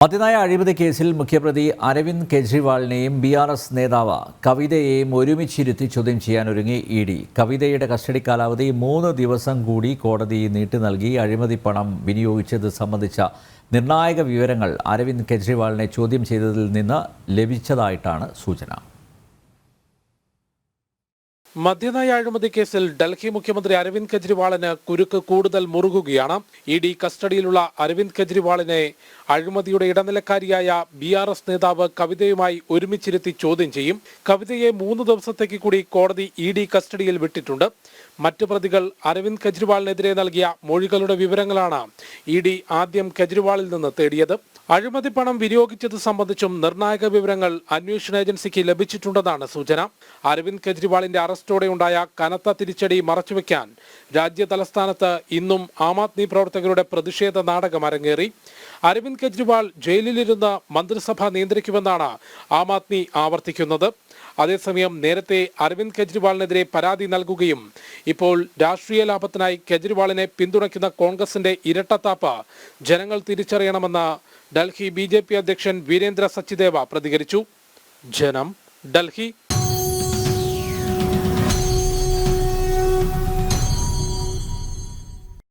മദ്യനയ അഴിമതി കേസിൽ മുഖ്യപ്രതി അരവിന്ദ് കെജ്രിവാളിനെയും BRS നേതാവ് കവിതയെയും ഒരുമിച്ചിരുത്തി ചോദ്യം ചെയ്യാനൊരുങ്ങി ED. കവിതയുടെ കസ്റ്റഡി കാലാവധി 3 ദിവസം കൂടി കോടതി നീട്ടി നൽകി. അഴിമതി പണം വിനിയോഗിച്ചത് സംബന്ധിച്ച നിർണായക വിവരങ്ങൾ അരവിന്ദ് കെജ്രിവാളിനെ ചോദ്യം ചെയ്തതിൽ നിന്ന് ലഭിച്ചതായിട്ടാണ് സൂചന. മദ്യനയ അഴിമതി കേസിൽ ഡൽഹി മുഖ്യമന്ത്രി അരവിന്ദ് കെജ്രിവാളിന് കുരുക്ക് കൂടുതൽ മുറുകുകയാണ്. ED കസ്റ്റഡിയിലുള്ള അരവിന്ദ് കെജ്രിവാളിനെ അഴിമതിയുടെ ഇടനിലക്കാരിയായ BRS നേതാവ് കവിതയുമായി ഒരുമിച്ചിരുത്തി ചോദ്യം ചെയ്യും. കവിതയെ 3 ദിവസത്തേക്ക് കൂടി കോടതി ED കസ്റ്റഡിയിൽ വിട്ടിട്ടുണ്ട്. മറ്റു പ്രതികൾ അരവിന്ദ് കെജ്രിവാളിനെതിരെ നൽകിയ മൊഴികളുടെ വിവരങ്ങളാണ് ED ആദ്യം കെജ്രിവാളിൽ നിന്ന് തേടിയത്. അഴിമതി പണം വിനിയോഗിച്ചത് സംബന്ധിച്ചും നിർണായക വിവരങ്ങൾ അന്വേഷണ ഏജൻസിക്ക് ലഭിച്ചിട്ടുണ്ടെന്നാണ് സൂചന. അരവിന്ദ് കെജ്രിവാളിന്റെ അറസ്റ്റോടെയുണ്ടായ കനത്ത തിരിച്ചടി മറച്ചുവെക്കാൻ രാജ്യ തലസ്ഥാനത്ത് ഇന്നും ആം ആദ്മി പ്രവർത്തകരുടെ പ്രതിഷേധ നാടകം അരങ്ങേറി. അരവിന്ദ് കെജ്രിവാൾ ജയിലിലിരുന്ന് മന്ത്രിസഭ നിയന്ത്രിക്കുമെന്നാണ് ആം ആദ്മി ആവർത്തിക്കുന്നത്. അതേസമയം നേരത്തെ അരവിന്ദ് കെജ്രിവാളിനെതിരെ പരാതി നൽകുകയും ഇപ്പോൾ രാഷ്ട്രീയ ലാഭത്തിനായി കെജ്രിവാളിനെ പിന്തുണയ്ക്കുന്ന കോൺഗ്രസിന്റെ ഇരട്ടത്താപ്പ് ജനങ്ങൾ തിരിച്ചറിയണമെന്ന് ഡൽഹി BJP അധ്യക്ഷൻ വീരേന്ദ്ര സച്ദേവ പ്രതികരിച്ചു. ജനം, ഡൽഹി.